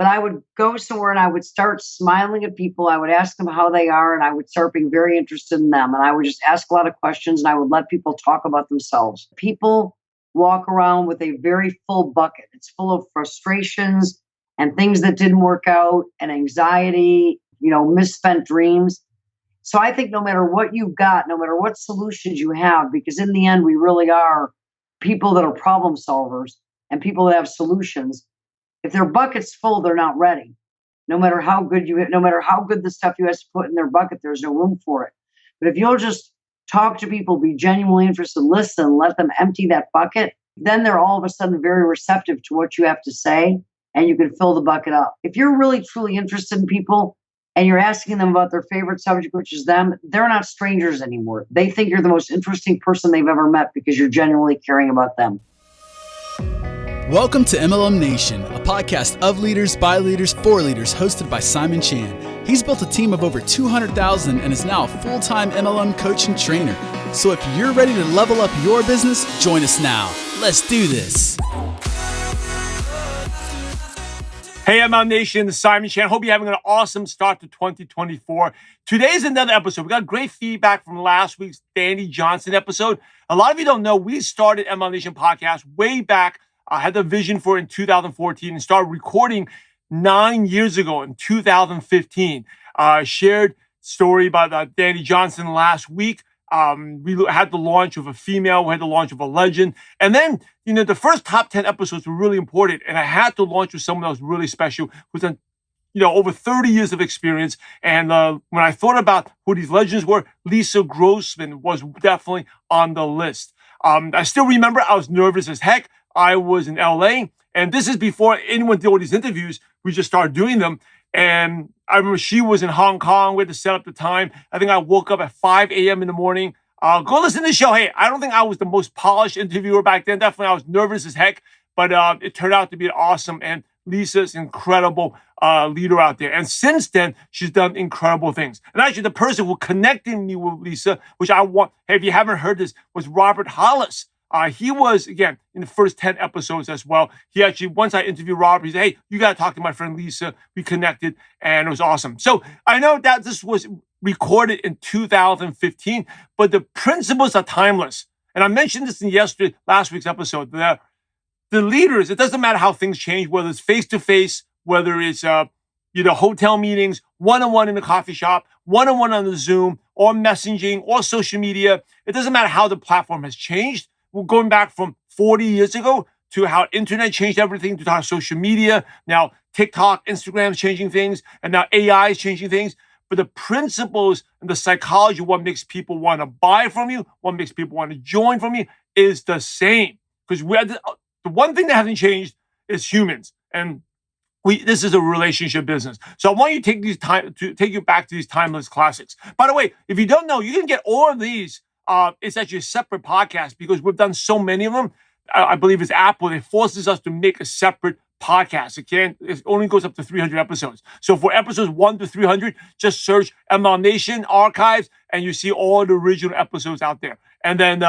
But I would go somewhere and I would start smiling at people. I would ask them how they are, and I would start being very interested in them. And I would just ask a lot of questions, and I would let people talk about themselves. People walk around with a very full bucket. It's full of frustrations and things that didn't work out and anxiety, misspent dreams. So I think no matter what you've got, no matter what solutions you have, because in the end, we really are people that are problem solvers and people that have solutions. If their bucket's full, they're not ready. No matter how good the stuff you have to put in their bucket, there's no room for it. But if you'll just talk to people, be genuinely interested, listen, let them empty that bucket, then they're all of a sudden very receptive to what you have to say, and you can fill the bucket up. If you're really, truly interested in people and you're asking them about their favorite subject, which is them, they're not strangers anymore. They think you're the most interesting person they've ever met because you're genuinely caring about them. Welcome to MLM Nation, a podcast of leaders, by leaders, for leaders, hosted by Simon Chan. He's built a team of over 200,000 and is now a full-time MLM coach and trainer. So if you're ready to level up your business, join us now. Let's do this. Hey, MLM Nation, this is Simon Chan. Hope you're having an awesome start to 2024. Today's another episode. We got great feedback from last week's Danny Johnson episode. A lot of you don't know, we started MLM Nation podcast way back. I had the vision for it in 2014 and started recording 9 years ago in 2015. Shared story about Danny Johnson last week. We had the launch of a female. We had the launch of a legend. And then, the first top 10 episodes were really important. And I had to launch with someone that was really special, who's done, over 30 years of experience. And when I thought about who these legends were, Lisa Grossmann was definitely on the list. I still remember I was nervous as heck. I was in LA, and this is before anyone did all these interviews. We just started doing them. And I remember she was in Hong Kong. We had to set up the time. I think I woke up at 5 a.m. in the morning. Go listen to the show. Hey, I don't think I was the most polished interviewer back then. Definitely, I was nervous as heck, but it turned out to be awesome. And Lisa's an incredible leader out there. And since then, she's done incredible things. And actually, the person who connected me with Lisa, which hey, if you haven't heard this, was Robert Hollis. He was, again, in the first 10 episodes as well. He actually, once I interviewed Robert, he said, hey, you got to talk to my friend Lisa. We connected, and it was awesome. So I know that this was recorded in 2015, but the principles are timeless. And I mentioned this in last week's episode. The leaders, it doesn't matter how things change, whether it's face-to-face, whether it's hotel meetings, one-on-one in the coffee shop, one-on-one on the Zoom, or messaging, or social media. It doesn't matter how the platform has changed. We're going back from 40 years ago to how internet changed everything, to how social media, now TikTok, Instagram is changing things, and now AI is changing things. But the principles and the psychology, what makes people want to buy from you, what makes people want to join from you, is the same. Because the one thing that hasn't changed is humans. And this is a relationship business. So I want you to take you back to these timeless classics. By the way, if you don't know, you can get all of these. It's actually a separate podcast because we've done so many of them. I believe it's Apple. It forces us to make a separate podcast. It only goes up to 300 episodes. So for episodes 1 to 300, just search MLM Nation Archives and you see all the original episodes out there. And then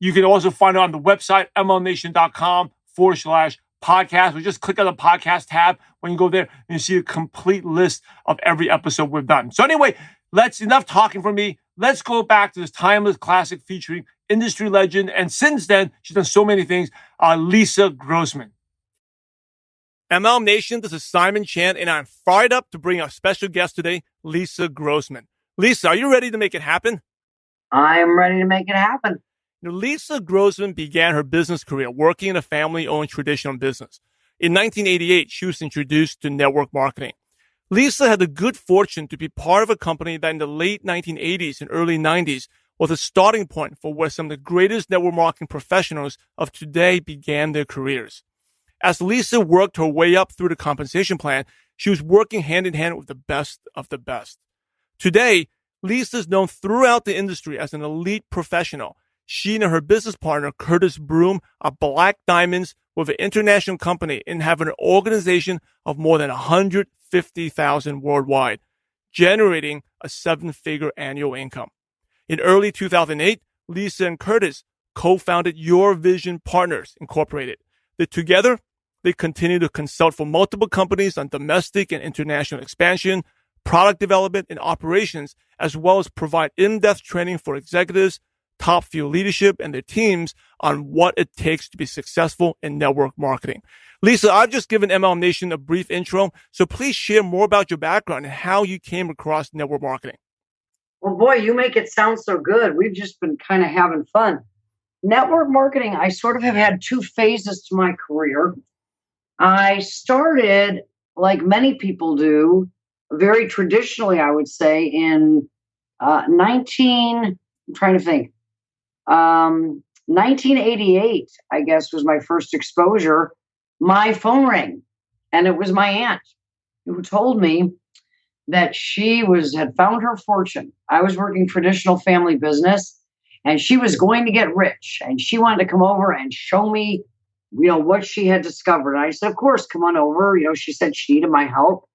you can also find it on the website, mlmnation.com/podcast. Or just click on the podcast tab when you go there and you see a complete list of every episode we've done. So anyway, enough talking from me. Let's go back to this timeless classic featuring industry legend. And since then, she's done so many things, Lisa Grossmann. MLM Nation, this is Simon Chan, and I'm fired up to bring our special guest today, Lisa Grossmann. Lisa, are you ready to make it happen? I am ready to make it happen. Lisa Grossmann began her business career working in a family-owned traditional business. In 1988, she was introduced to network marketing. Lisa had the good fortune to be part of a company that in the late 1980s and early 90s was a starting point for where some of the greatest network marketing professionals of today began their careers. As Lisa worked her way up through the compensation plan, she was working hand in hand with the best of the best. Today, Lisa is known throughout the industry as an elite professional. She and her business partner, Curtis Broome, are black diamonds with an international company and have an organization of more than 150,000 worldwide, generating a 7-figure annual income. In early 2008, Lisa and Curtis co-founded Your Vision Partners Incorporated. Together, They continue to consult for multiple companies on domestic and international expansion, product development, and operations, as well as provide in-depth training for executives, top field leadership, and their teams on what it takes to be successful in network marketing. Lisa, I've just given MLM Nation a brief intro, so please share more about your background and how you came across network marketing. Well, boy, you make it sound so good. We've just been kind of having fun. Network marketing, I sort of have had two phases to my career. I started, like many people do, very traditionally, I would say, in 1988, I guess, was my first exposure. My phone rang, and it was my aunt who told me that she had found her fortune. I was working traditional family business, and she was going to get rich, and she wanted to come over and show me, what she had discovered. And I said, of course, come on over. She said she needed my help.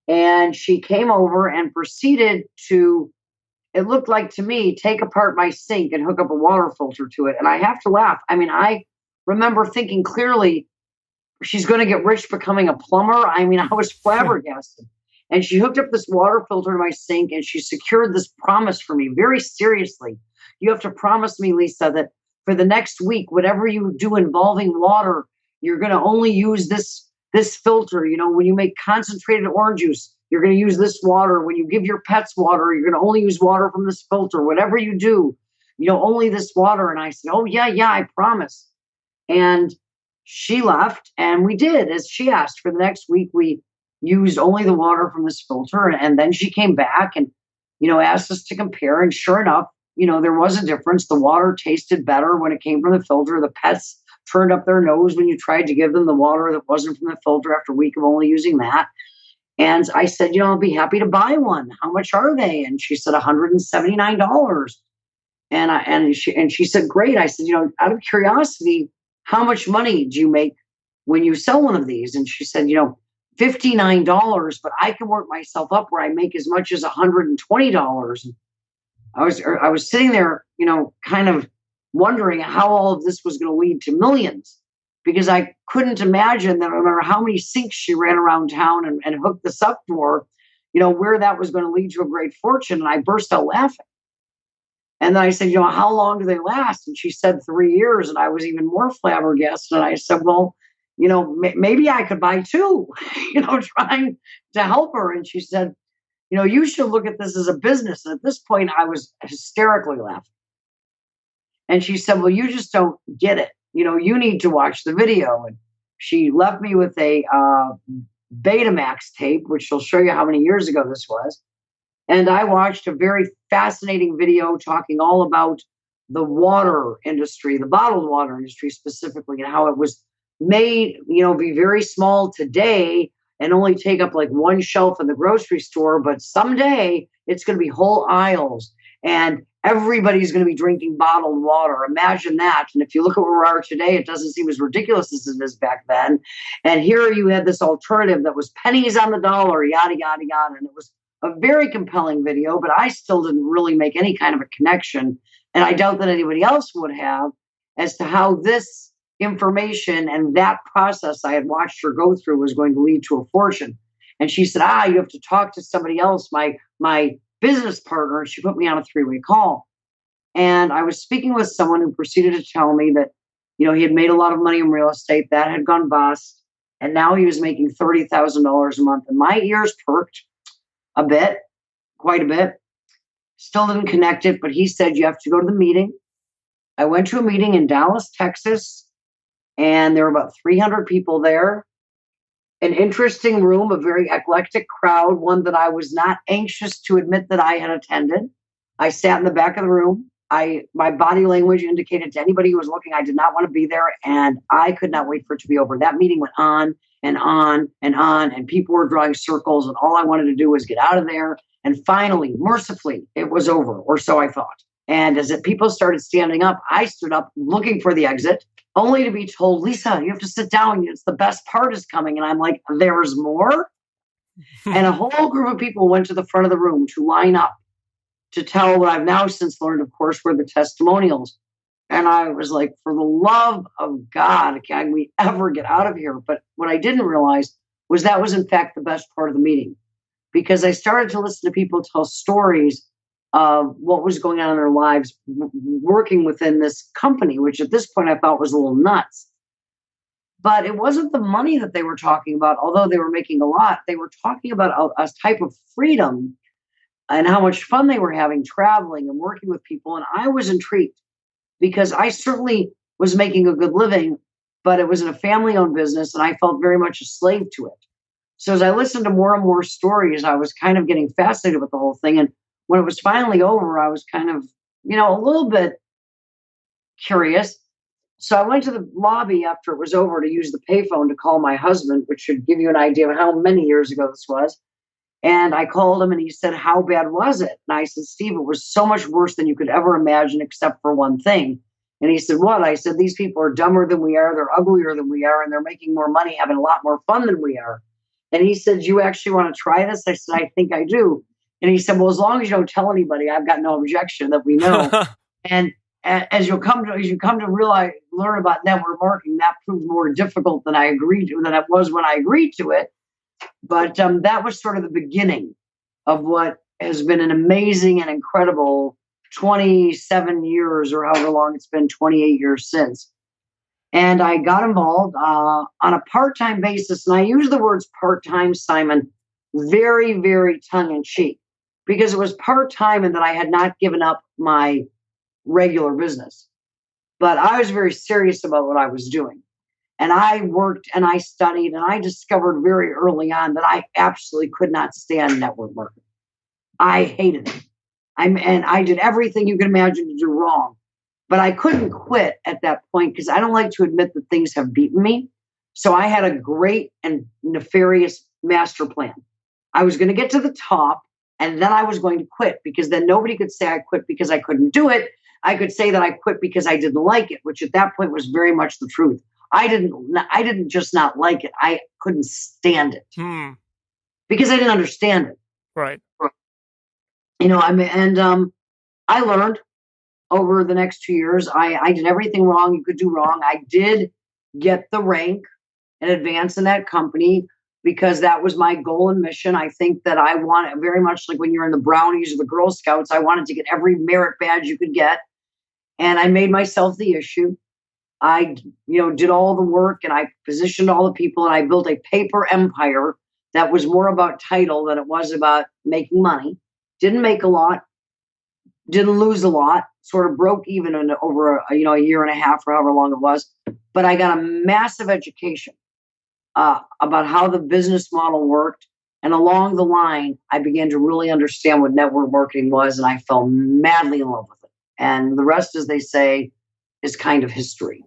And she came over and proceeded to, it looked like to me, take apart my sink and hook up a water filter to it. And I have to laugh. I mean, I remember thinking clearly, she's going to get rich becoming a plumber. I mean, I was flabbergasted. And she hooked up this water filter to my sink, and she secured this promise for me very seriously. You have to promise me, Lisa, that for the next week, whatever you do involving water, you're going to only use this filter. When you make concentrated orange juice, you're going to use this water. When you give your pets water, you're going to only use water from this filter. Whatever you do, only this water. And I said, oh, yeah, I promise. And she left, and we did as she asked. For the next week, we used only the water from this filter. And then she came back and, asked us to compare. And sure enough, there was a difference. The water tasted better when it came from the filter. The pets turned up their nose when you tried to give them the water that wasn't from the filter after a week of only using that. And I said, I'll be happy to buy one. How much are they? And she said $179. And she said, great. I said, out of curiosity, how much money do you make when you sell one of these? And she said, $59, but I can work myself up where I make as much as $120. I was sitting there, kind of wondering how all of this was going to lead to millions, because I couldn't imagine that no matter how many sinks she ran around town and hooked this up for, where that was going to lead to a great fortune. And I burst out laughing. And then I said, how long do they last? And she said 3 years. And I was even more flabbergasted. And I said, well, maybe I could buy two, trying to help her. And she said, you should look at this as a business. And at this point, I was hysterically laughing. And she said, well, you just don't get it. You need to watch the video. And she left me with a Betamax tape, which she'll show you how many years ago this was. And I watched a very fascinating video talking all about the water industry, the bottled water industry specifically, and how it was made, be very small today and only take up like one shelf in the grocery store. But someday it's going to be whole aisles, and everybody's going to be drinking bottled water. Imagine that. And if you look at where we are today, it doesn't seem as ridiculous as it is back then. And here you had this alternative that was pennies on the dollar, yada, yada, yada. And it was a very compelling video, but I still didn't really make any kind of a connection. And I doubt that anybody else would have, as to how this information and that process I had watched her go through was going to lead to a fortune. And she said, you have to talk to somebody else, my business partner. And she put me on a 3-way call. And I was speaking with someone who proceeded to tell me that, he had made a lot of money in real estate that had gone bust. And now he was making $30,000 a month. And my ears perked a bit, quite a bit. Still didn't connect it, but he said, you have to go to the meeting. I went to a meeting in Dallas, Texas, and there were about 300 people there. An interesting room, a very eclectic crowd, one that I was not anxious to admit that I had attended. I sat in the back of the room. My body language indicated to anybody who was looking, I did not want to be there, and I could not wait for it to be over. That meeting went on and on and on, and people were drawing circles, and all I wanted to do was get out of there. And finally, mercifully, it was over, or so I thought. And as people started standing up, I stood up looking for the exit, only to be told, Lisa, you have to sit down. It's the best part is coming. And I'm like, there's more? And a whole group of people went to the front of the room to line up to tell what I've now since learned, of course, were the testimonials. And I was like, for the love of God, can we ever get out of here? But what I didn't realize was that was, in fact, the best part of the meeting, because I started to listen to people tell stories of what was going on in their lives working within this company, which at this point I thought was a little nuts. But it wasn't the money that they were talking about, although they were making a lot. They were talking about a type of freedom and how much fun they were having traveling and working with people. And I was intrigued because I certainly was making a good living, but it was in a family-owned business, and I felt very much a slave to it. So as I listened to more and more stories, I was kind of getting fascinated with the whole thing. And when it was finally over, I was kind of, a little bit curious. So I went to the lobby after it was over to use the payphone to call my husband, which should give you an idea of how many years ago this was. And I called him and he said, how bad was it? And I said, Steve, it was so much worse than you could ever imagine, except for one thing. And he said, what? I said, these people are dumber than we are. They're uglier than we are. And they're making more money, having a lot more fun than we are. And he said, you actually want to try this? I said, I think I do. And he said, well, as long as you don't tell anybody, I've got no objection that we know. And as you come to realize, learn about network marketing, that proved more difficult than it was when I agreed to it. But that was sort of the beginning of what has been an amazing and incredible 27 years, or however long it's been, 28 years since. And I got involved on a part-time basis. And I use the words part-time, Simon, very, very tongue-in-cheek, because it was part-time and that I had not given up my regular business. But I was very serious about what I was doing. And I worked and I studied, and I discovered very early on that I absolutely could not stand network marketing. I hated it. And I did everything you could imagine to do wrong. But I couldn't quit at that point because I don't like to admit that things have beaten me. So I had a great and nefarious master plan. I was going to get to the top, and then I was going to quit, because then nobody could say I quit because I couldn't do it. I could say that I quit because I didn't like it, which at that point was very much the truth. I didn't just not like it. I couldn't stand it because I didn't understand it. Right. I learned over the next 2 years. I did everything wrong you could do wrong. I did get the rank and advance in that company because that was my goal and mission. I think that I want, very much like when you're in the Brownies or the Girl Scouts, I wanted to get every merit badge you could get. And I made myself the issue. I, did all the work, and I positioned all the people, and I built a paper empire that was more about title than it was about making money. Didn't make a lot, didn't lose a lot, sort of broke even in over a year and a half or however long it was. But I got a massive education about how the business model worked. And along the line, I began to really understand what network marketing was, and I fell madly in love with it. And the rest, as they say, is kind of history.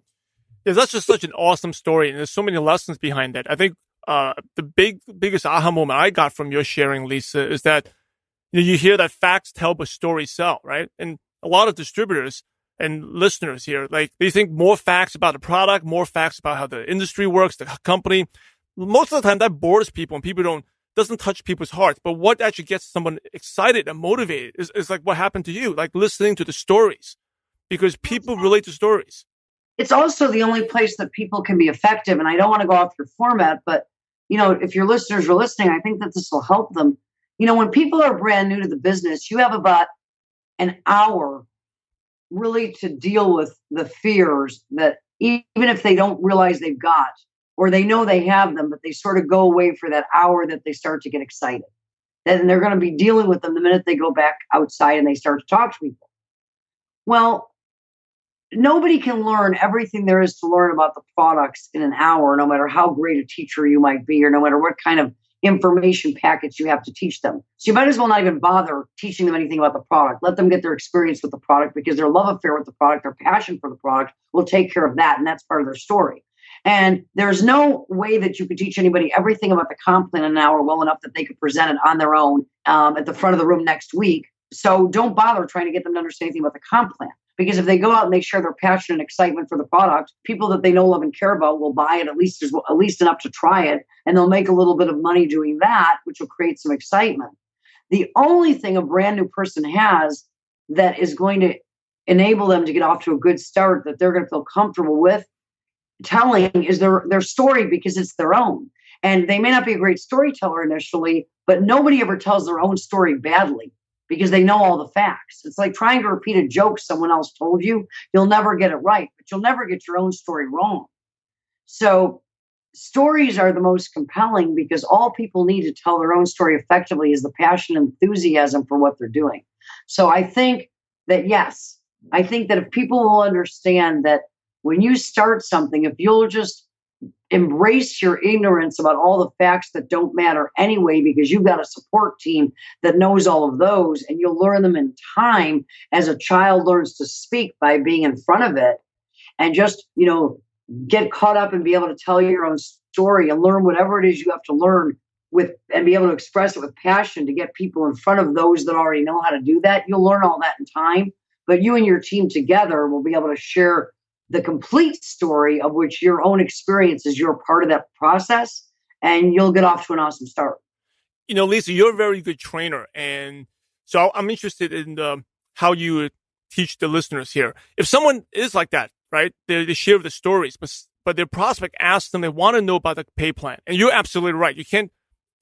Yeah, that's just such an awesome story, and there's so many lessons behind that. I think the biggest aha moment I got from your sharing, Lisa, is that you hear that facts tell but stories sell, right? And a lot of distributors and listeners here, they think more facts about the product, more facts about how the industry works, the company. Most of the time, that bores people, and people doesn't touch people's hearts. But what actually gets someone excited and motivated is like what happened to you, like listening to the stories, because people relate to stories. It's also the only place that people can be effective. And I don't want to go off your format, but, if your listeners are listening, I think that this will help them. When people are brand new to the business, you have about an hour really to deal with the fears that even if they don't realize they've got, or they know they have them, but they sort of go away for that hour that they start to get excited. Then they're going to be dealing with them the minute they go back outside and they start to talk to people. Well, nobody can learn everything there is to learn about the products in an hour, no matter how great a teacher you might be, or no matter what kind of information packets you have to teach them. So you might as well not even bother teaching them anything about the product. Let them get their experience with the product, because their love affair with the product, their passion for the product will take care of that. And that's part of their story. And there's no way that you could teach anybody everything about the comp plan in an hour well enough that they could present it on their own at the front of the room next week. So don't bother trying to get them to understand anything about the comp plan. Because if they go out and they share their passion and excitement for the product, people that they know, love, and care about will buy it at least enough to try it. And they'll make a little bit of money doing that, which will create some excitement. The only thing a brand new person has that is going to enable them to get off to a good start that they're going to feel comfortable with telling is their story, because it's their own. And they may not be a great storyteller initially, but nobody ever tells their own story badly because they know all the facts. It's like trying to repeat a joke someone else told you. You'll never get it right, but you'll never get your own story wrong. So stories are the most compelling because all people need to tell their own story effectively is the passion and enthusiasm for what they're doing. So I think that, yes, I think that if people will understand that when you start something, if you'll just embrace your ignorance about all the facts that don't matter anyway, because you've got a support team that knows all of those, and you'll learn them in time as a child learns to speak by being in front of it, and just, get caught up and be able to tell your own story and learn whatever it is you have to learn with, and be able to express it with passion to get people in front of those that already know how to do that. You'll learn all that in time, but you and your team together will be able to share the complete story of which your own experience is your part of that process, and you'll get off to an awesome start. Lisa, you're a very good trainer. And so I'm interested in how you would teach the listeners here. If someone is like that, right? They share the stories, but their prospect asks them, they want to know about the pay plan. And you're absolutely right. You can't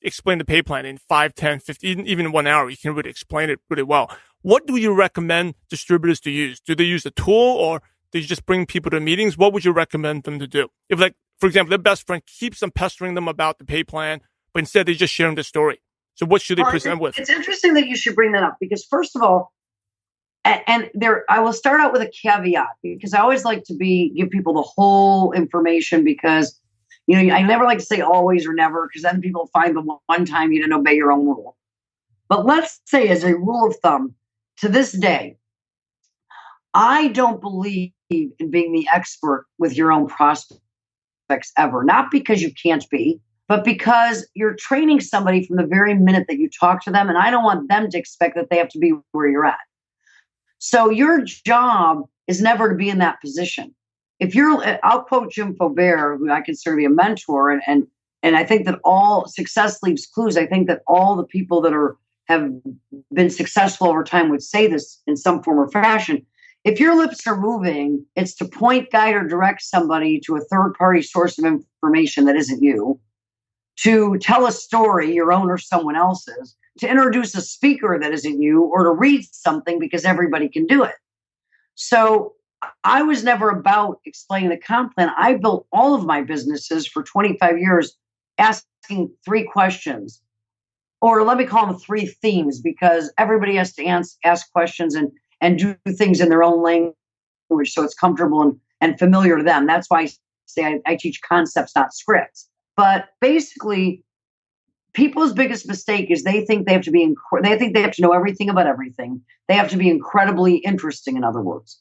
explain the pay plan in 5, 10, 15, even 1 hour. You can really explain it really well. What do you recommend distributors to use? Do they use a tool, or do you just bring people to meetings? What would you recommend them to do? If, like, for example, their best friend keeps them pestering them about the pay plan, but instead they just share them the story. So what should they present with? It's interesting that you should bring that up, because first of all, I will start out with a caveat, because I always like to give people the whole information, because, I never like to say always or never, because then people find the one time you didn't obey your own rule. But let's say, as a rule of thumb, to this day, I don't believe in being the expert with your own prospects ever. Not because you can't be, but because you're training somebody from the very minute that you talk to them. And I don't want them to expect that they have to be where you're at. So your job is never to be in that position. I'll quote Jim Faubert, who I consider to be a mentor, and I think that all success leaves clues. I think that all the people that have been successful over time would say this in some form or fashion. If your lips are moving, it's to point, guide, or direct somebody to a third-party source of information that isn't you, to tell a story, your own or someone else's, to introduce a speaker that isn't you, or to read something because everybody can do it. So I was never about explaining the comp plan. I built all of my businesses for 25 years asking 3 questions, or let me call them 3 themes, because everybody has to ask questions and do things in their own language so it's comfortable and familiar to them. That's why I say I teach concepts, not scripts. But basically, people's biggest mistake is they think they have to know everything about everything. They have to be incredibly interesting, in other words.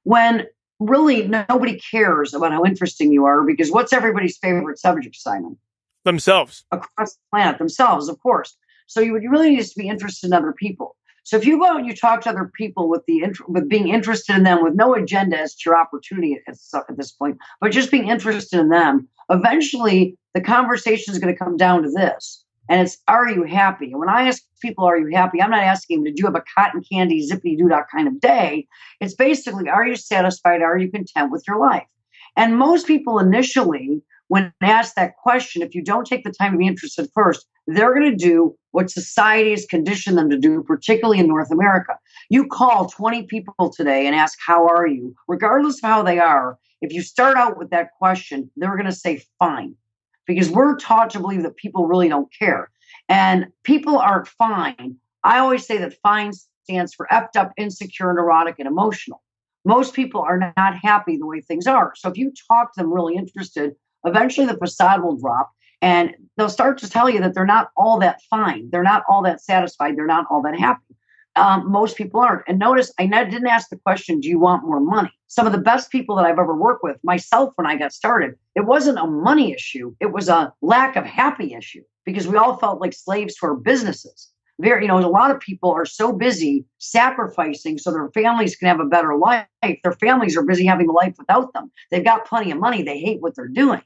When really nobody cares about how interesting you are, because what's everybody's favorite subject, Simon? Themselves. Across the planet, themselves, of course. So you really need to be interested in other people. So if you go out and you talk to other people with being interested in them, with no agenda as to your opportunity at this point, but just being interested in them, eventually the conversation is going to come down to this. And it's, are you happy? And when I ask people, are you happy? I'm not asking them, did you have a cotton candy, zippity-doo-dah kind of day? It's basically, are you satisfied? Are you content with your life? And most people initially, when asked that question, if you don't take the time to be interested first, they're going to do what society has conditioned them to do, particularly in North America. You call 20 people today and ask, how are you? Regardless of how they are, if you start out with that question, they're going to say, fine. Because we're taught to believe that people really don't care. And people aren't fine. I always say that fine stands for effed up, insecure, neurotic, and emotional. Most people are not happy the way things are. So if you talk to them really interested, eventually the facade will drop, and they'll start to tell you that they're not all that fine. They're not all that satisfied. They're not all that happy. Most people aren't. And notice, I didn't ask the question, do you want more money? Some of the best people that I've ever worked with, myself when I got started, it wasn't a money issue. It was a lack of happy issue, because we all felt like slaves to our businesses. A lot of people are so busy sacrificing so their families can have a better life. Their families are busy having a life without them. They've got plenty of money. They hate what they're doing.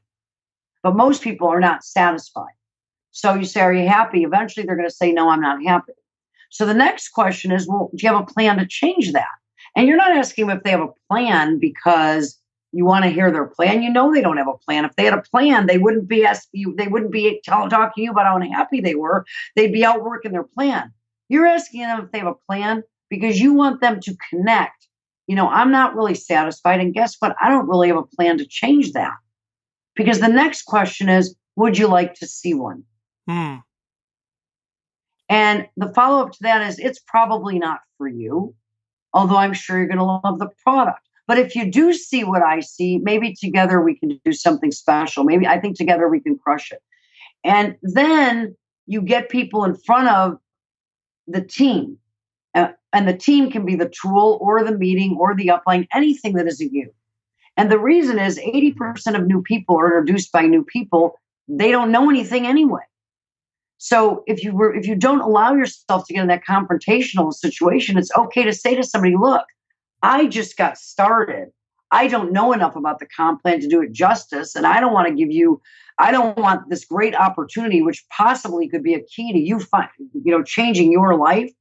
But most people are not satisfied. So you say, are you happy? Eventually they're going to say, no, I'm not happy. So the next question is, well, do you have a plan to change that? And you're not asking them if they have a plan because you want to hear their plan. You know they don't have a plan. If they had a plan, they wouldn't be asking you, they wouldn't be talking to you about how unhappy they were. They'd be out working their plan. You're asking them if they have a plan because you want them to connect. I'm not really satisfied. And guess what? I don't really have a plan to change that. Because the next question is, would you like to see one? And the follow-up to that is, it's probably not for you, although I'm sure you're going to love the product. But if you do see what I see, maybe together we can do something special. Maybe I think together we can crush it. And then you get people in front of the team. And the team can be the tool or the meeting or the upline, anything that isn't you. And the reason is 80% of new people are introduced by new people. They don't know anything anyway. So if you don't allow yourself to get in that confrontational situation, it's okay to say to somebody, look, I just got started. I don't know enough about the comp plan to do it justice. And I don't want this great opportunity, which possibly could be a key to you changing your life.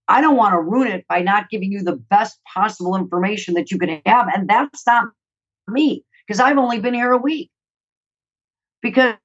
I don't want to ruin it by not giving you the best possible information that you can have. And that's not me, because I've only been here a week. Because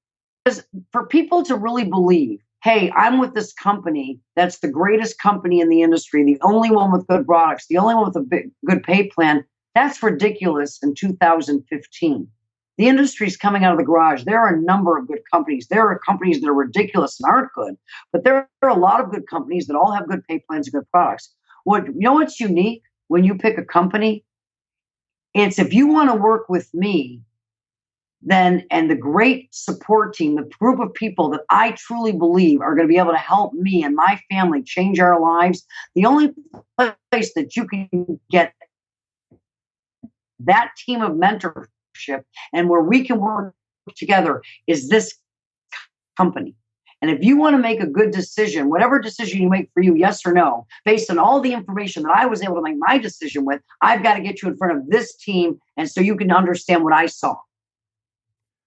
for people to really believe, hey, I'm with this company that's the greatest company in the industry, the only one with good products, the only one with a good pay plan, that's ridiculous in 2015. The industry is coming out of the garage. There are a number of good companies. There are companies that are ridiculous and aren't good, but there are a lot of good companies that all have good pay plans and good products. What's unique when you pick a company? It's if you want to work with me, and the great support team, the group of people that I truly believe are going to be able to help me and my family change our lives, the only place that you can get that team of mentorship and where we can work together is this company. And if you want to make a good decision, whatever decision you make for you, yes or no, based on all the information that I was able to make my decision with, I've got to get you in front of this team. And so you can understand what I saw.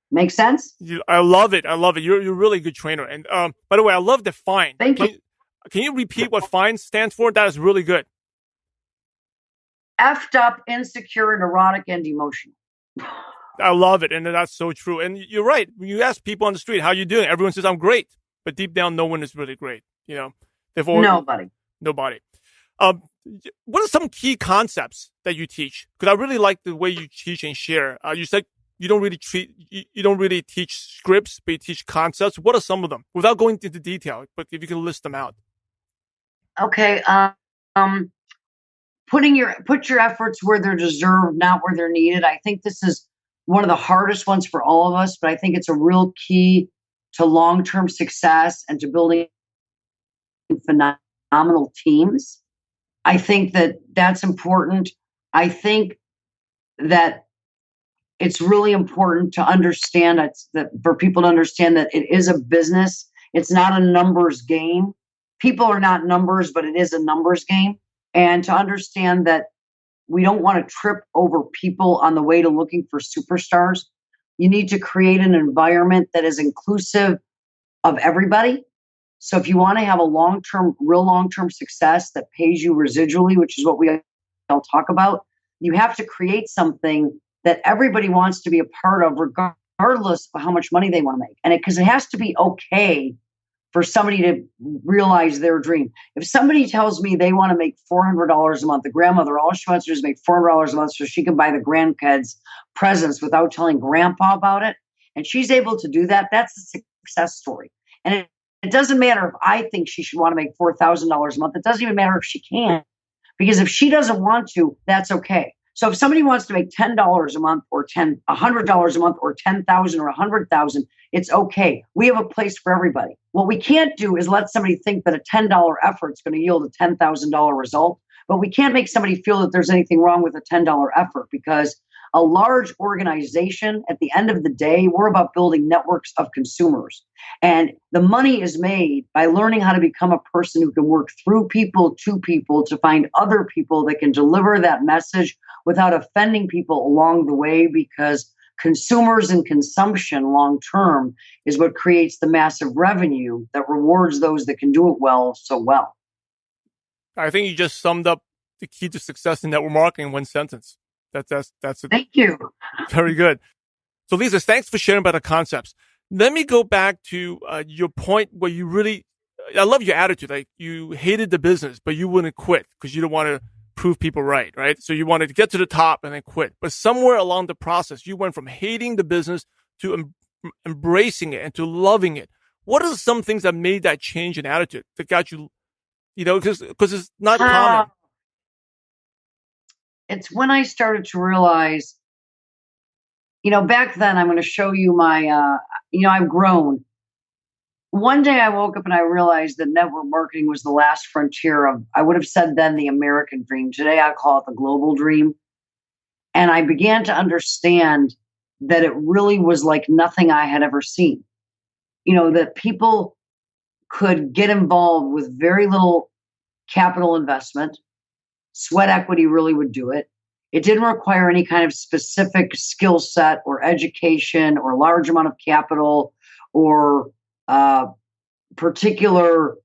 Make sense? I love it. You're a really good trainer. And by the way, I love the FINE. Thank you. Can you repeat what FINE stands for? That is really good. Effed up, insecure, neurotic, and emotional. I love it. And that's so true. And you're right. When you ask people on the street, how you doing? Everyone says, I'm great. But deep down, no one is really great. Nobody. What are some key concepts that you teach? Because I really like the way you teach and share. You said you don't really teach scripts, but you teach concepts. What are some of them? Without going into detail, but if you can list them out. Okay. Put your efforts where they're deserved, not where they're needed. I think this is one of the hardest ones for all of us, but I think it's a real key to long-term success and to building phenomenal teams. I think that that's important. I think that it's really important to understand for people to understand that it is a business. It's not a numbers game. People are not numbers, but it is a numbers game. And to understand that we don't want to trip over people on the way to looking for superstars. You need to create an environment that is inclusive of everybody. So if you want to have a real long-term success that pays you residually, which is what we all talk about, you have to create something that everybody wants to be a part of, regardless of how much money they want to make. And because it has to be okay for somebody to realize their dream. If somebody tells me they want to make $400 a month, the grandmother, all she wants to do is make $400 a month so she can buy the grandkids presents without telling grandpa about it, and she's able to do that, that's a success story. And it doesn't matter if I think she should want to make $4,000 a month. It doesn't even matter if she can, because if she doesn't want to, that's okay. So if somebody wants to make $10 a month or $100 a month or $10,000 or 100,000, it's okay. We have a place for everybody. What we can't do is let somebody think that a $10 effort is going to yield a $10,000 result. But we can't make somebody feel that there's anything wrong with a $10 effort, because a large organization, at the end of the day, we're about building networks of consumers. And the money is made by learning how to become a person who can work through people to find other people that can deliver that message without offending people along the way, because consumers and consumption long term is what creates the massive revenue that rewards those that can do it well so well. I think you just summed up the key to success in network marketing in one sentence. That's Thank you. very good. So Lisa, thanks for sharing about the concepts. Let me go back to your point where you really, I love your attitude. Like you hated the business, but you wouldn't quit because you don't want to prove people right? So you wanted to get to the top and then quit. But somewhere along the process, you went from hating the business to embracing it and to loving it. What are some things that made that change in attitude that got you, because it's not common? It's when I started to realize, back then, I'm going to show you my, I've grown. One day I woke up and I realized that network marketing was the last frontier of, I would have said then, the American dream. Today I call it the global dream. And I began to understand that it really was like nothing I had ever seen. That people could get involved with very little capital investment. Sweat equity really would do it. It didn't require any kind of specific skill set or education or large amount of capital or particular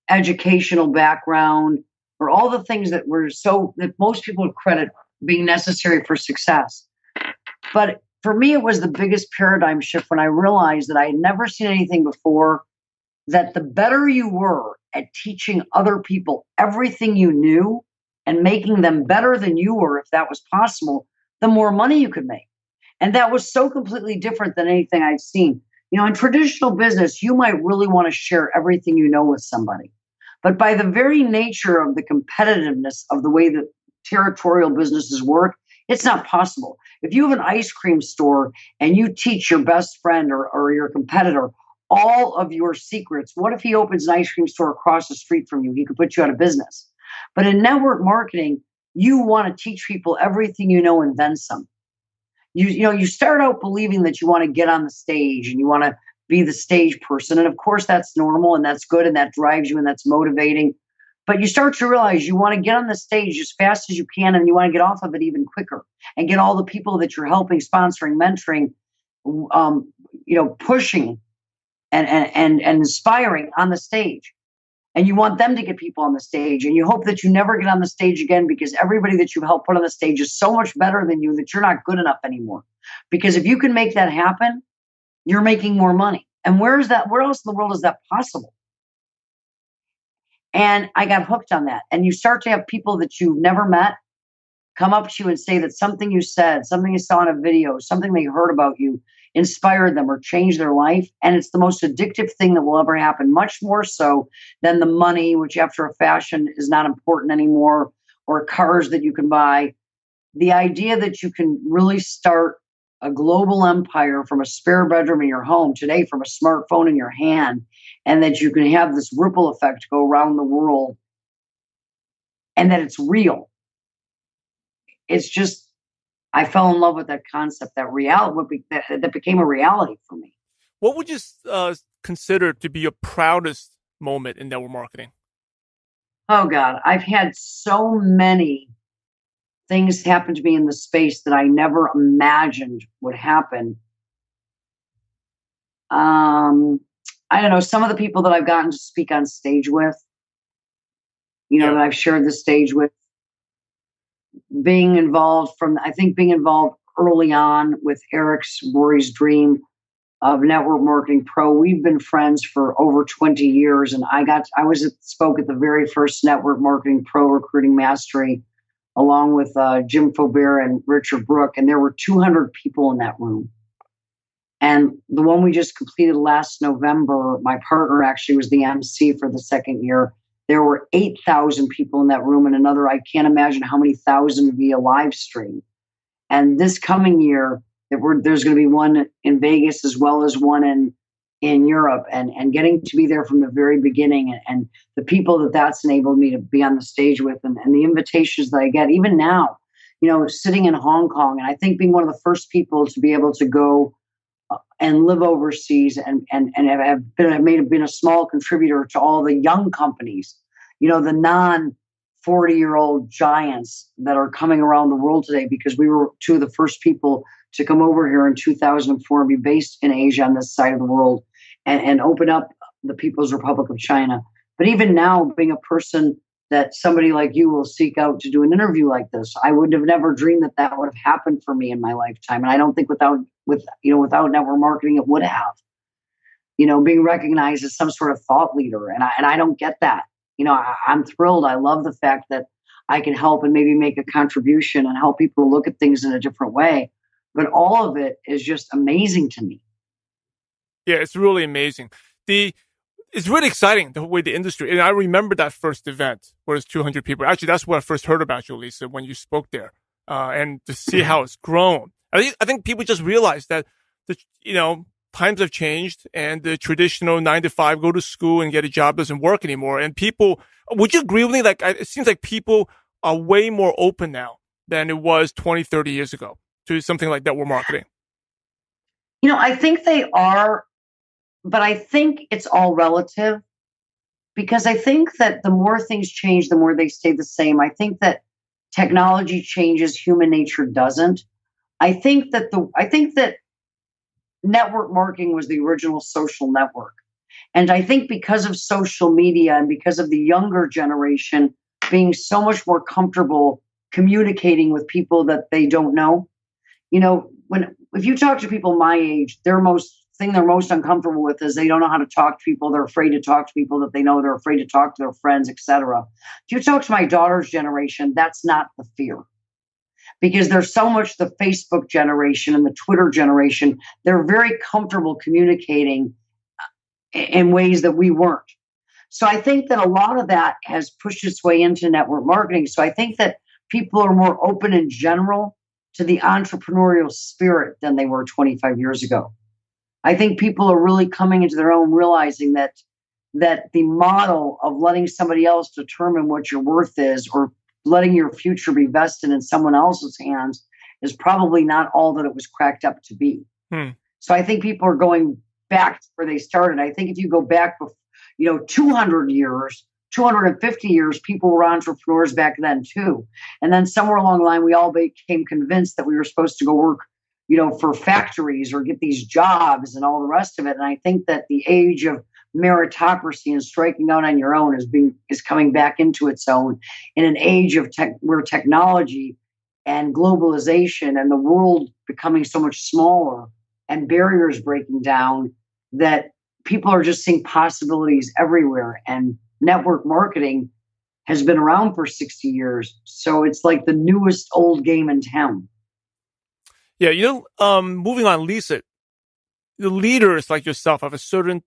educational background or all the things that most people would credit being necessary for success. But for me, it was the biggest paradigm shift when I realized that I had never seen anything before, that the better you were at teaching other people everything you knew and making them better than you were, if that was possible, the more money you could make. And that was so completely different than anything I'd seen. In traditional business, you might really want to share everything you know with somebody. But by the very nature of the competitiveness of the way that territorial businesses work, it's not possible. If you have an ice cream store and you teach your best friend or your competitor all of your secrets, what if he opens an ice cream store across the street from you? He could put you out of business. But in network marketing, you want to teach people everything you know and then some. You start out believing that you want to get on the stage and you want to be the stage person. And of course, that's normal and that's good and that drives you and that's motivating. But you start to realize you want to get on the stage as fast as you can and you want to get off of it even quicker and get all the people that you're helping, sponsoring, mentoring, pushing and inspiring on the stage. And you want them to get people on the stage. And you hope that you never get on the stage again because everybody that you help put on the stage is so much better than you that you're not good enough anymore. Because if you can make that happen, you're making more money. And where else in the world is that possible? And I got hooked on that. And you start to have people that you've never met come up to you and say that something you said, something you saw in a video, something they heard about you inspired them or changed their life. And it's the most addictive thing that will ever happen, much more so than the money, which after a fashion is not important anymore, or cars that you can buy. The idea that you can really start a global empire from a spare bedroom in your home today, from a smartphone in your hand, and that you can have this ripple effect go around the world and that it's real. It's just, I fell in love with that concept, that reality, that became a reality for me. What would you consider to be your proudest moment in network marketing? Oh God, I've had so many things happen to me in the space that I never imagined would happen. I don't know, some of the people that I've gotten to speak on stage with, that I've shared the stage with, being involved early on with Eric's Rory's Dream of Network Marketing Pro. We've been friends for over 20 years. And I spoke at the very first Network Marketing Pro Recruiting Mastery along with Jim Faubert and Richard Brook. And there were 200 people in that room. And the one we just completed last November, my partner actually was the MC for the second year. There were 8,000 people in that room and another, I can't imagine how many thousand via live stream. And this coming year, there's going to be one in Vegas as well as one in Europe, and getting to be there from the very beginning and the people that's enabled me to be on the stage with and the invitations that I get, even now, sitting in Hong Kong. And I think being one of the first people to be able to go and live overseas and have been a small contributor to all the young companies, the non-40-year-old giants that are coming around the world today, because we were two of the first people to come over here in 2004 and be based in Asia on this side of the world and open up the People's Republic of China. But even now, being a person that somebody like you will seek out to do an interview like this, I would have never dreamed that that would have happened for me in my lifetime. And I don't think without network marketing, it would have. Being recognized as some sort of thought leader. And I don't get that. I'm thrilled. I love the fact that I can help and maybe make a contribution and help people look at things in a different way. But all of it is just amazing to me. Yeah, it's really amazing. It's really exciting the way the industry, and I remember that first event where it's 200 people. Actually, that's where I first heard about you, Lisa, when you spoke there, and to see how it's grown. I think people just realize that times have changed, and the traditional 9 to 5, go to school and get a job doesn't work anymore. And people, would you agree with me? Like, it seems like people are way more open now than it was 20, 30 years ago to something like network marketing. I think they are, but I think it's all relative, because I think that the more things change, the more they stay the same. I think that technology changes, human nature doesn't. I think that network marketing was the original social network. And I think because of social media and because of the younger generation being so much more comfortable communicating with people that they don't know, if you talk to people my age, they're most uncomfortable with is they don't know how to talk to people. They're afraid to talk to people that they know. They're afraid to talk to their friends, etc. If you talk to my daughter's generation, that's not the fear. Because there's so much the Facebook generation and the Twitter generation. They're very comfortable communicating in ways that we weren't. So I think that a lot of that has pushed its way into network marketing. So I think that people are more open in general to the entrepreneurial spirit than they were 25 years ago. I think people are really coming into their own, realizing that the model of letting somebody else determine what your worth is, or letting your future be vested in someone else's hands, is probably not all that it was cracked up to be. So I think people are going back to where they started. I think if you go back, 200 years, 250 years, people were entrepreneurs back then too. And then somewhere along the line, we all became convinced that we were supposed to go work, for factories or get these jobs and all the rest of it. And I think that the age of meritocracy and striking out on your own is coming back into its own in an age of where technology and globalization and the world becoming so much smaller and barriers breaking down, that people are just seeing possibilities everywhere. And network marketing has been around for 60 years. So it's like the newest old game in town. Yeah, moving on, Lisa, the leaders like yourself have a certain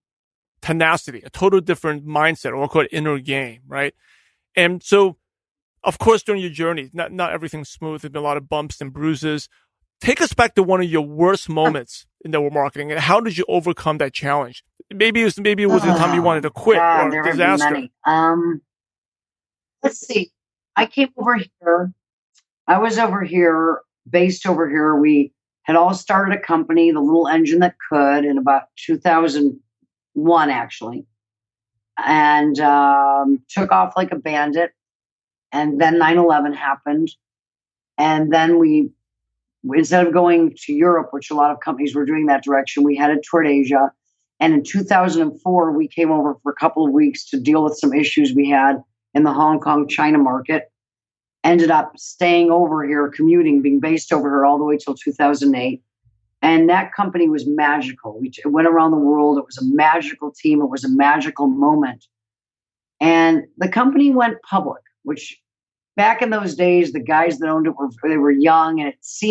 tenacity, a total different mindset, or we'll call it inner game, right? And so, of course, during your journey, not everything's smooth. There's been a lot of bumps and bruises. Take us back to one of your worst moments in network marketing, and how did you overcome that challenge? Maybe it was the time you wanted to quit, or there disaster. Have been many. Let's see. I came over here. I was over here, based over here. We had all started a company, the Little Engine That Could, in about 2001, actually, and took off like a bandit. And then 9/11 happened. And then we, instead of going to Europe, which a lot of companies were doing that direction, we headed toward Asia. And in 2004, we came over for a couple of weeks to deal with some issues we had in the Hong Kong, China market. Ended up staying over here, commuting, being based over here all the way till 2008. And that company was magical. We went around the world. It was a magical team. It was a magical moment. And the company went public, which back in those days, the guys that owned it were young, and it's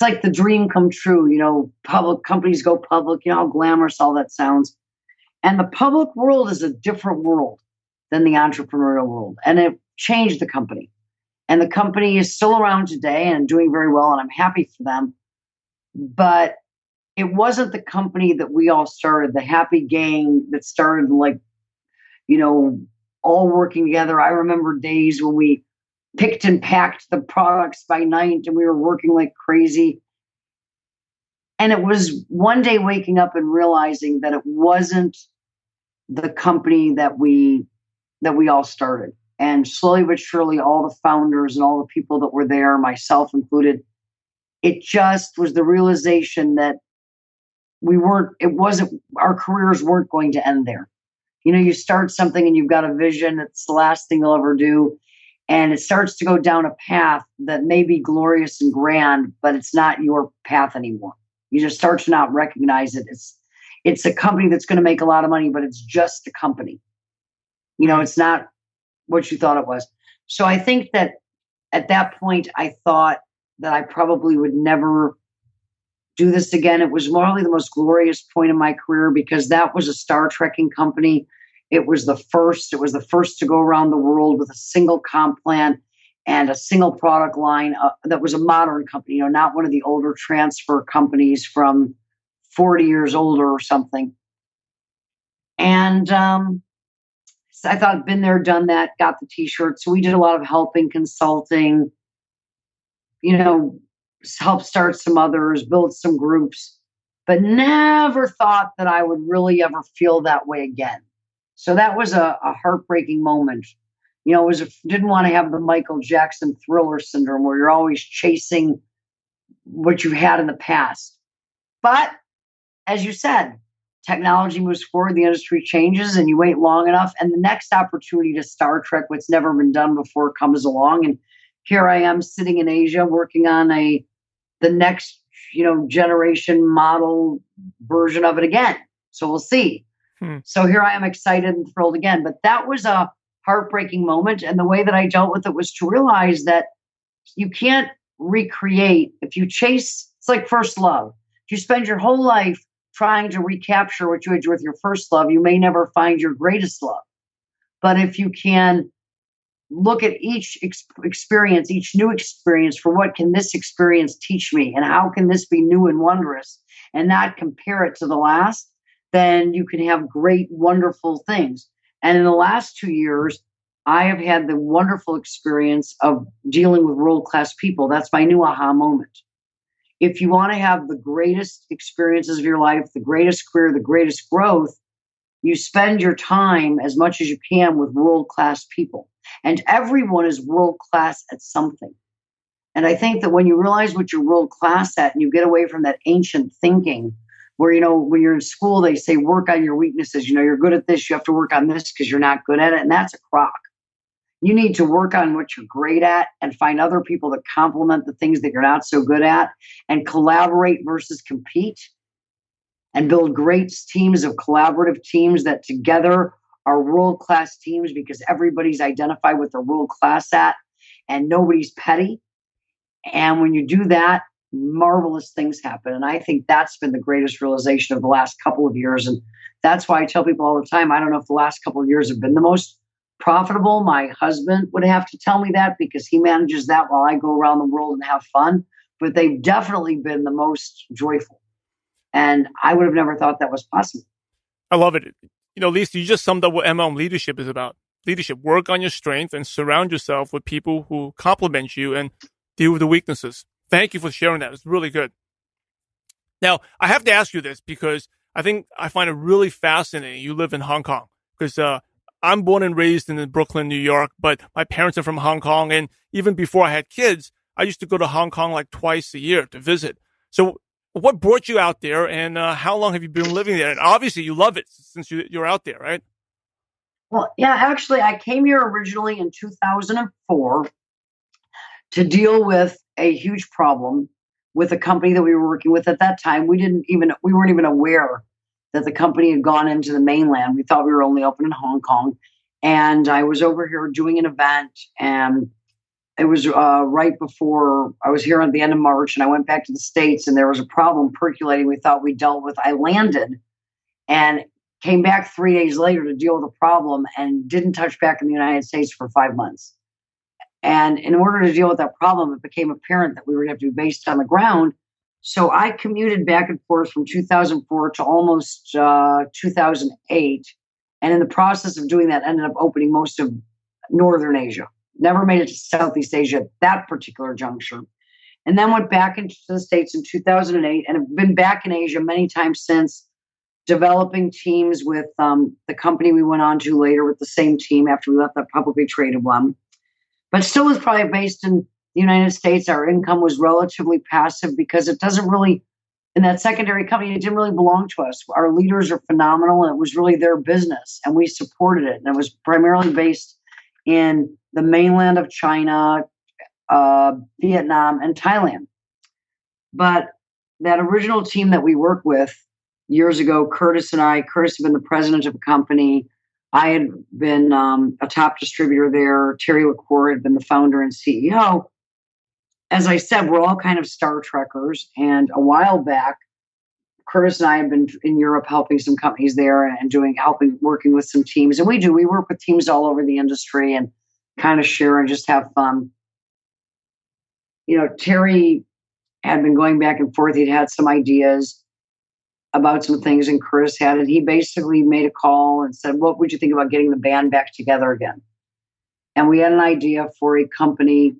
like the dream come true. Public companies go public, how glamorous all that sounds. And the public world is a different world than the entrepreneurial world. And it changed the company. And the company is still around today and doing very well, and I'm happy for them. But it wasn't the company that we all started, the happy gang that started all working together. I remember days when we picked and packed the products by night and we were working like crazy. And it was one day waking up and realizing that it wasn't the company that we all started. And slowly but surely, all the founders and all the people that were there, myself included, it just was the realization that our careers weren't going to end there. You start something and you've got a vision. It's the last thing you'll ever do. And it starts to go down a path that may be glorious and grand, but it's not your path anymore. You just start to not recognize it. It's a company that's going to make a lot of money, but it's just a company. It's not what you thought it was. So I think that at that point, I thought that I probably would never do this again. It was morally the most glorious point in my career because that was a Star Trekking company. It was the first to go around the world with a single comp plan and a single product line that was a modern company, not one of the older transfer companies from 40 years older or something. And I thought, been there, done that, got the t-shirt. So we did a lot of helping, consulting, help start some others, build some groups, but never thought that I would really ever feel that way again. So that was a heartbreaking moment. Didn't want to have the Michael Jackson Thriller syndrome where you're always chasing what you had in the past. But as you said, technology moves forward, the industry changes, and you wait long enough, and the next opportunity to Star Trek what's never been done before comes along. And here I am sitting in Asia working on the next, generation model version of it again. So we'll see. So here I am excited and thrilled again. But that was a heartbreaking moment. And the way that I dealt with it was to realize that you can't recreate if you chase. It's like first love. If you spend your whole life trying to recapture what you had with your first love, you may never find your greatest love. But if you can look at each experience, each new experience for what can this experience teach me and how can this be new and wondrous and not compare it to the last, then you can have great, wonderful things. And in the last 2 years, I have had the wonderful experience of dealing with world-class people. That's my new aha moment. If you want to have the greatest experiences of your life, the greatest career, the greatest growth, you spend your time as much as you can with world-class people. And everyone is world-class at something. And I think that when you realize what you're world-class at and you get away from that ancient thinking where, when you're in school, they say, work on your weaknesses. You're good at this. You have to work on this because you're not good at it. And that's a crock. You need to work on what you're great at and find other people that complement the things that you're not so good at and collaborate versus compete and build great teams of collaborative teams that together are world-class teams because everybody's identified what they're world-class at and nobody's petty. And when you do that, marvelous things happen. And I think that's been the greatest realization of the last couple of years. And that's why I tell people all the time, I don't know if the last couple of years have been the most profitable. My husband would have to tell me that because he manages that while I go around the world and have fun. But they've definitely been the most joyful. And I would have never thought that was possible. I love it. Lisa, you just summed up what MLM leadership is about. Leadership, work on your strength and surround yourself with people who complement you and deal with the weaknesses. Thank you for sharing that. It's really good. Now, I have to ask you this because I find it really fascinating. You live in Hong Kong because I'm born and raised in Brooklyn, New York, but my parents are from Hong Kong. And even before I had kids, I used to go to Hong Kong like twice a year to visit. So what brought you out there and how long have you been living there? And obviously you love it since you're out there, right? Well, yeah, actually, I came here originally in 2004 to deal with a huge problem with a company that we were working with at that time. We weren't even aware that the company had gone into the mainland. We thought we were only open in Hong Kong. And I was over here doing an event, and it was right before I was here at the end of March, and I went back to the States, and there was a problem percolating we thought we dealt with. I landed and came back 3 days later to deal with the problem and didn't touch back in the United States for 5 months. And in order to deal with that problem, it became apparent that we were going to have to be based on the ground. So I commuted back and forth from 2004 to almost 2008. And in the process of doing that, ended up opening most of Northern Asia. Never made it to Southeast Asia at that particular juncture. And then went back into the States in 2008 and have been back in Asia many times since, developing teams with the company we went on to later with the same team after we left that publicly traded one. But still was probably based in the United States. Our income was relatively passive because it doesn't really in that secondary company, it didn't really belong to us. Our leaders are phenomenal, and it was really their business, and we supported it. And it was primarily based in the mainland of China, Vietnam, and Thailand. But that original team that we worked with years ago, Curtis had been the president of a company. I had been a top distributor there. Terry LaCour had been the founder and CEO. As I said, we're all kind of Star Trekkers. And a while back, Curtis and I have been in Europe helping some companies there and working with some teams. And we work with teams all over the industry and kind of share and just have fun. Terry had been going back and forth. He'd had some ideas about some things, and Curtis had it. He basically made a call and said, what would you think about getting the band back together again? And we had an idea for a company,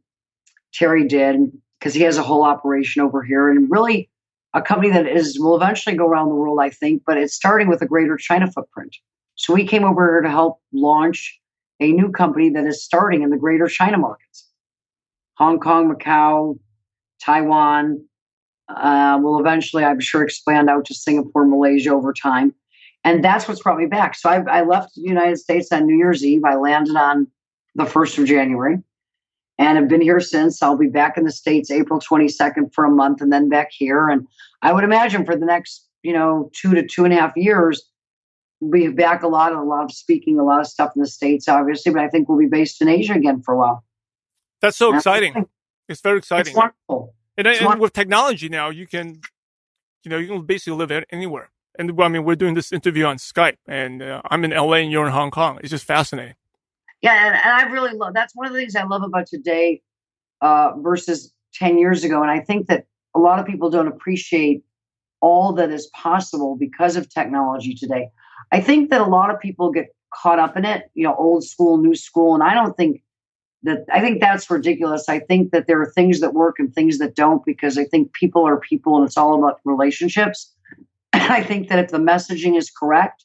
Terry did, because he has a whole operation over here, and really a company that will eventually go around the world, I think, but it's starting with a greater China footprint. So we came over here to help launch a new company that is starting in the greater China markets. Hong Kong, Macau, Taiwan, will eventually, I'm sure, expand out to Singapore, Malaysia over time. And that's what's brought me back. So I left the United States on New Year's Eve. I landed on the 1st of January and have been here since. I'll be back in the States April 22nd for a month and then back here. And I would imagine for the next, 2 to 2.5 years, we'll be back a lot of speaking, a lot of stuff in the States, obviously, but I think we'll be based in Asia again for a while. That's so exciting. It's very exciting. It's wonderful. And with technology now, you can basically live anywhere. And we're doing this interview on Skype, and I'm in LA and you're in Hong Kong. It's just fascinating. Yeah, and I really love, that's one of the things I love about today versus 10 years ago. And I think that a lot of people don't appreciate all that is possible because of technology today. I think that a lot of people get caught up in it, old school, new school. And I think that's ridiculous. I think that there are things that work and things that don't, because I think people are people and it's all about relationships. I think that if the messaging is correct,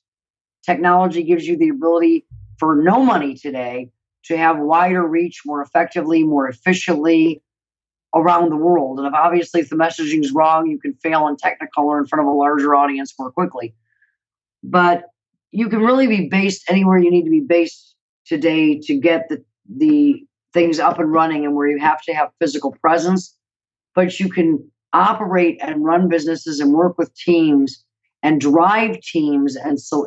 technology gives you the ability for no money today to have wider reach more effectively, more efficiently around the world. And if the messaging is wrong, you can fail in Technicolor in front of a larger audience more quickly. But you can really be based anywhere you need to be based today to get the things up and running, and where you have to have physical presence, but you can operate and run businesses and work with teams and drive teams. And so,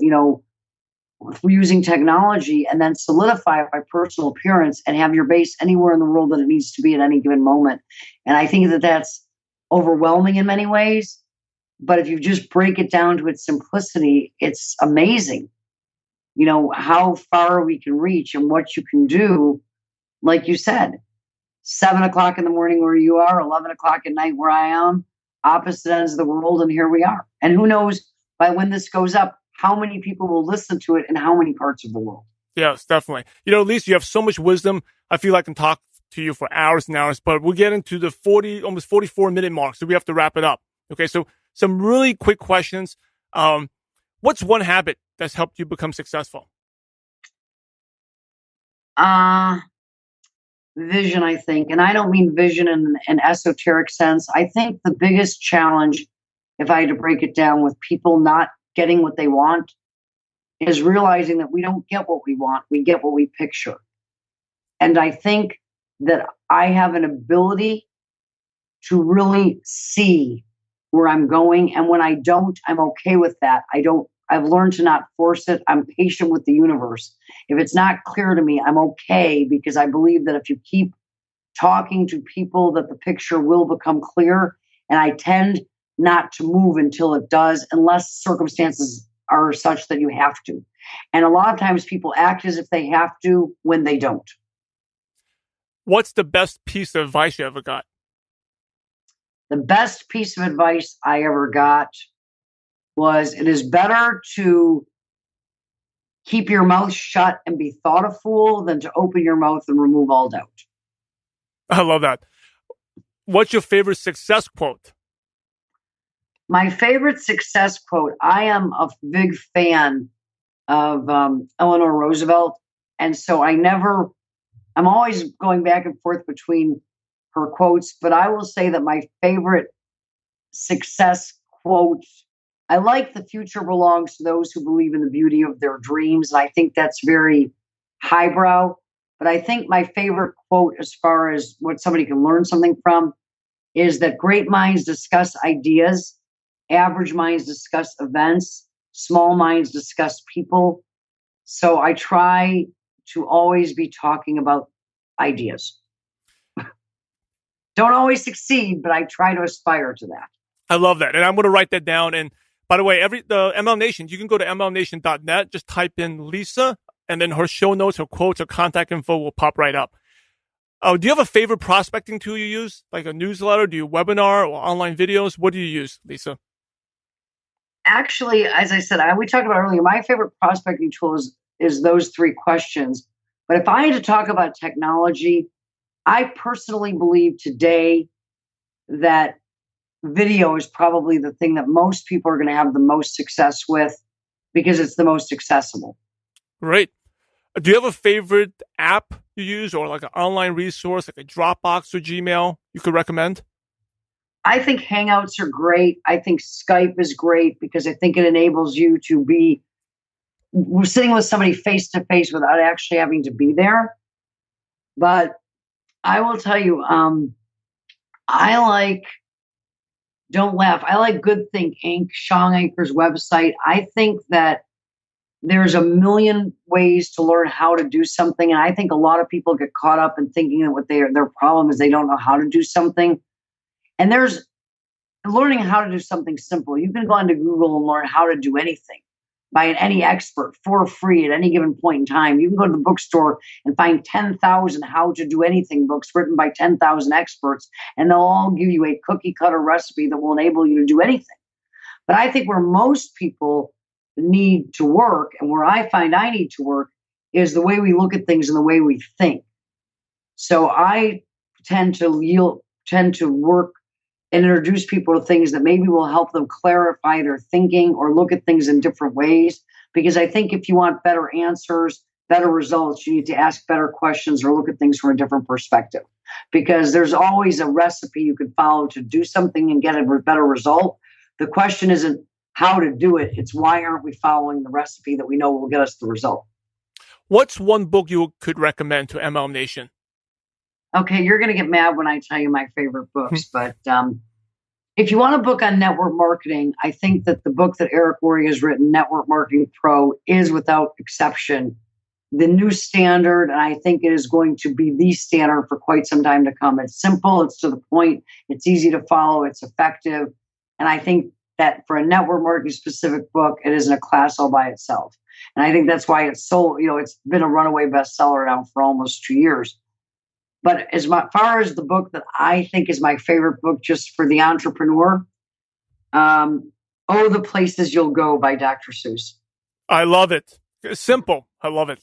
using technology, and then solidify it by personal appearance and have your base anywhere in the world that it needs to be at any given moment. And I think that that's overwhelming in many ways, but if you just break it down to its simplicity, it's amazing, how far we can reach and what you can do. Like you said, 7 o'clock in the morning where you are, 11 o'clock at night where I am, opposite ends of the world, and here we are. And who knows, by when this goes up, how many people will listen to it in how many parts of the world. Yes, definitely. Lisa, you have so much wisdom. I feel like I can talk to you for hours and hours, but we'll get into the almost 44-minute mark, so we have to wrap it up. Okay, so some really quick questions. What's one habit that's helped you become successful? Vision, I think. And I don't mean vision in an esoteric sense. I think the biggest challenge, if I had to break it down, with people not getting what they want, is realizing that we don't get what we want. We get what we picture. And I think that I have an ability to really see where I'm going. And when I don't, I'm okay with that. I've learned to not force it. I'm patient with the universe. If it's not clear to me, I'm okay, because I believe that if you keep talking to people, that the picture will become clear. And I tend not to move until it does, unless circumstances are such that you have to. And a lot of times people act as if they have to when they don't. What's the best piece of advice you ever got? The best piece of advice I ever got was, it is better to keep your mouth shut and be thought a fool than to open your mouth and remove all doubt. I love that. What's your favorite success quote? My favorite success quote, I am a big fan of Eleanor Roosevelt. And so I'm always going back and forth between her quotes, but I will say that my favorite success quote. I like the future belongs to those who believe in the beauty of their dreams. And I think that's very highbrow. But I think my favorite quote, as far as what somebody can learn something from, is that great minds discuss ideas, average minds discuss events, small minds discuss people. So I try to always be talking about ideas. Don't always succeed, but I try to aspire to that. I love that. And I'm going to write that down. And by the way, the MLM Nation, you can go to mlmnation.net, just type in Lisa, and then her show notes, her quotes, her contact info will pop right up. Do you have a favorite prospecting tool you use? Like a newsletter? Do you webinar or online videos? What do you use, Lisa? Actually, as I said, we talked about earlier, my favorite prospecting tool is those three questions. But if I had to talk about technology, I personally believe today that video is probably the thing that most people are going to have the most success with because it's the most accessible. Great. Do you have a favorite app you use or like an online resource like a Dropbox or Gmail you could recommend? I think Hangouts are great. I think Skype is great because I think it enables you to be sitting with somebody face to face without actually having to be there. But I will tell you, don't laugh. I like Good Think Inc., Sean Anker's website. I think that there's a million ways to learn how to do something. And I think a lot of people get caught up in thinking that their problem is they don't know how to do something. And there's learning how to do something simple. You can go onto Google and learn how to do anything by any expert for free at any given point in time. You can go to the bookstore and find 10,000 how to do anything books written by 10,000 experts, and they'll all give you a cookie cutter recipe that will enable you to do anything. But I think where most people need to work, and where I find I need to work, is the way we look at things and the way we think. So I tend to work and introduce people to things that maybe will help them clarify their thinking or look at things in different ways. Because I think if you want better answers, better results, you need to ask better questions or look at things from a different perspective. Because there's always a recipe you could follow to do something and get a better result. The question isn't how to do it. It's why aren't we following the recipe that we know will get us the result? What's one book you could recommend to MLM Nation? Okay, you're going to get mad when I tell you my favorite books, but if you want a book on network marketing, I think that the book that Eric Worre has written, Network Marketing Pro, is without exception the new standard, and I think it is going to be the standard for quite some time to come. It's simple, it's to the point, it's easy to follow, it's effective, and I think that for a network marketing specific book, it is in a class all by itself. And I think that's why it's so, it's been a runaway bestseller now for almost 2 years. But as far as the book that I think is my favorite book just for the entrepreneur, Oh, the Places You'll Go by Dr. Seuss. I love it. Simple. I love it.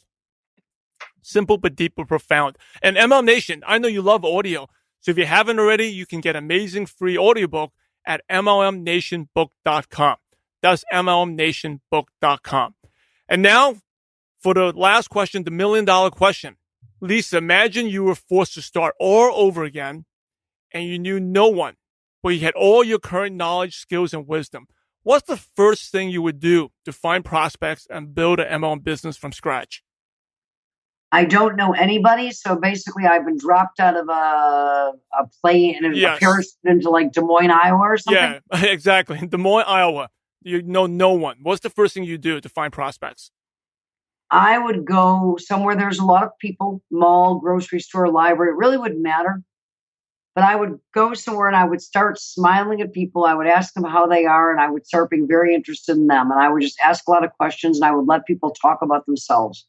Simple but deep but profound. And MLM Nation, I know you love audio. So if you haven't already, you can get amazing free audiobook at mlmnationbook.com. That's mlmnationbook.com. And now for the last question, the $1 million question. Lisa, imagine you were forced to start all over again and you knew no one, but you had all your current knowledge, skills, and wisdom. What's the first thing you would do to find prospects and build an MLM business from scratch? I don't know anybody, so basically I've been dropped out of a plane and a parachute into like Des Moines, Iowa or something. Yeah, exactly. In Des Moines, Iowa. You know no one. What's the first thing you do to find prospects? I would go somewhere there's a lot of people, mall, grocery store, library. It really wouldn't matter. But I would go somewhere and I would start smiling at people. I would ask them how they are, and I would start being very interested in them. And I would just ask a lot of questions, and I would let people talk about themselves.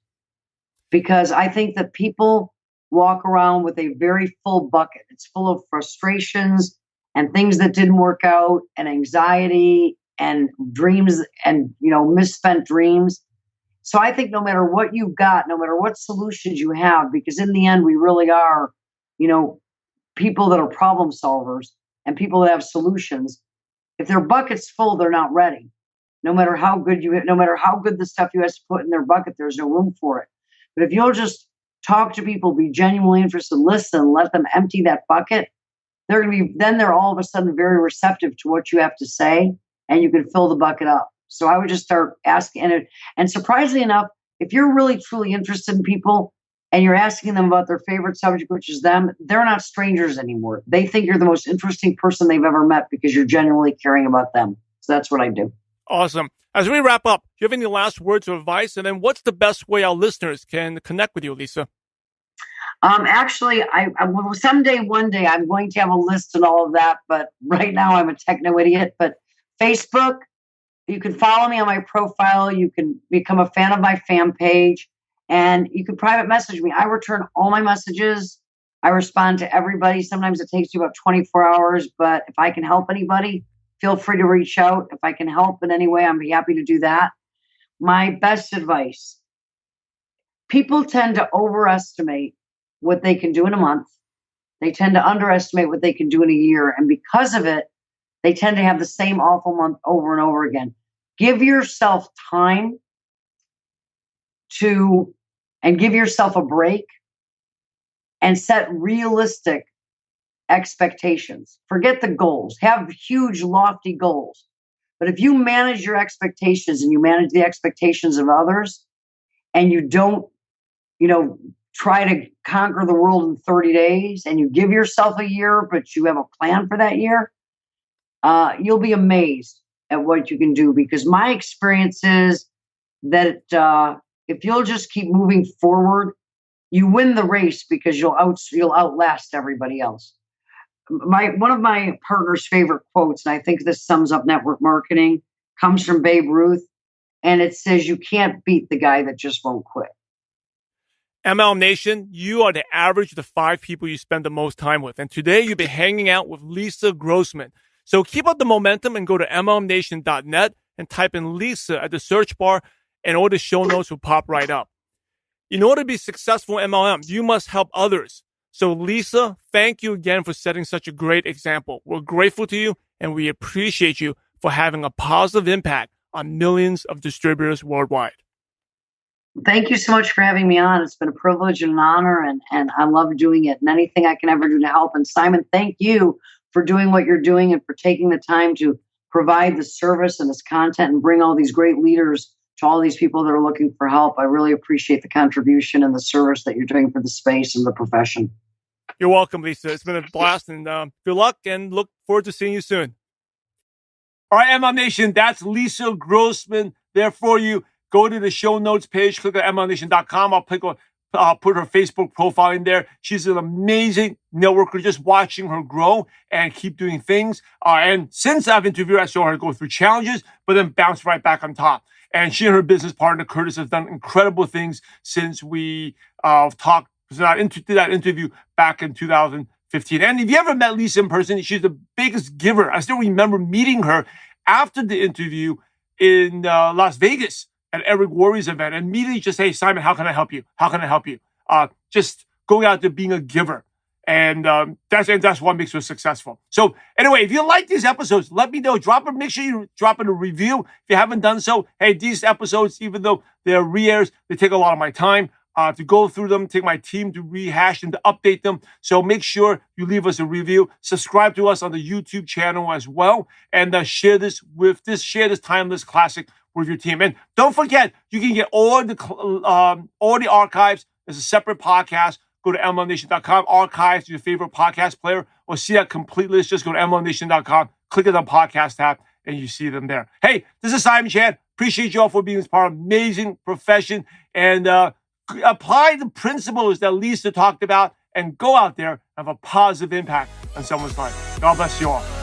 Because I think that people walk around with a very full bucket. It's full of frustrations and things that didn't work out and anxiety and dreams and, misspent dreams. So I think no matter what you've got, no matter what solutions you have, because in the end, we really are, people that are problem solvers and people that have solutions. If their bucket's full, they're not ready. No matter how good the stuff you have to put in their bucket, there's no room for it. But if you'll just talk to people, be genuinely interested, listen, let them empty that bucket, they're all of a sudden very receptive to what you have to say. and you can fill the bucket up. So I would just start asking. And surprisingly enough, if you're really truly interested in people and you're asking them about their favorite subject, which is them, they're not strangers anymore. They think you're the most interesting person they've ever met because you're genuinely caring about them. So that's what I do. Awesome. As we wrap up, do you have any last words of advice? And then what's the best way our listeners can connect with you, Lisa? Actually, I someday, one day, I'm going to have a list and all of that. But right now, I'm a techno idiot. But Facebook, you can follow me on my profile. You can become a fan of my fan page, and you can private message me. I return all my messages. I respond to everybody. Sometimes it takes you about 24 hours, but if I can help anybody, feel free to reach out. If I can help in any way, I'm happy to do that. My best advice: people tend to overestimate what they can do in a month. They tend to underestimate what they can do in a year. And because of it, they tend to have the same awful month over and over again. Give yourself time and give yourself a break and set realistic expectations. Forget the goals. Have huge, lofty goals. But if you manage your expectations and you manage the expectations of others and you don't, try to conquer the world in 30 days and you give yourself a year, but you have a plan for that year, you'll be amazed at what you can do. Because my experience is that if you'll just keep moving forward, you win the race because you'll outlast everybody else. One of my partner's favorite quotes, and I think this sums up network marketing, comes from Babe Ruth, and it says, "You can't beat the guy that just won't quit." MLM Nation, you are the average of the 5 people you spend the most time with. And today you've been hanging out with Lisa Grossmann. So keep up the momentum and go to MLMNation.net and type in Lisa at the search bar, and all the show notes will pop right up. In order to be successful in MLM, you must help others. So Lisa, thank you again for setting such a great example. We're grateful to you, and we appreciate you for having a positive impact on millions of distributors worldwide. Thank you so much for having me on. It's been a privilege and an honor, and I love doing it, and anything I can ever do to help. And Simon, thank you for doing what you're doing and for taking the time to provide the service and this content and bring all these great leaders to all these people that are looking for help. I really appreciate the contribution and the service that you're doing for the space and the profession. You're welcome, Lisa. It's been a blast, and good luck, and look forward to seeing you soon. All right, MLM Nation, that's Lisa Grossmann there for you. Go to the show notes page, click on MLMNation.com. I'll put her Facebook profile in there. She's an amazing networker. Just watching her grow and keep doing things. And since I've interviewed her, I saw her go through challenges, but then bounce right back on top. And she and her business partner, Curtis, have done incredible things since we did that interview back in 2015. And if you ever met Lisa in person, she's the biggest giver. I still remember meeting her after the interview in Las Vegas at Eric Worre's event, and immediately just, "Hey, Simon, how can I help you? How can I help you?" Just going out there being a giver. And that's what makes us successful. So anyway, if you like these episodes, let me know. Make sure you drop in a review. If you haven't done so, hey, these episodes, even though they're re-airs, they take a lot of my time to go through them, take my team to rehash and to update them. So make sure you leave us a review. Subscribe to us on the YouTube channel as well. And share this timeless classic with your team. And don't forget, you can get all the archives as a separate podcast. Go to MLMNation.com, archives to your favorite podcast player, or see that complete list. Just go to MLMNation.com, click on the podcast tab, and you see them there. Hey, this is Simon Chan. Appreciate you all for being this part of an amazing profession. And apply the principles that Lisa talked about and go out there and have a positive impact on someone's life. God bless you all.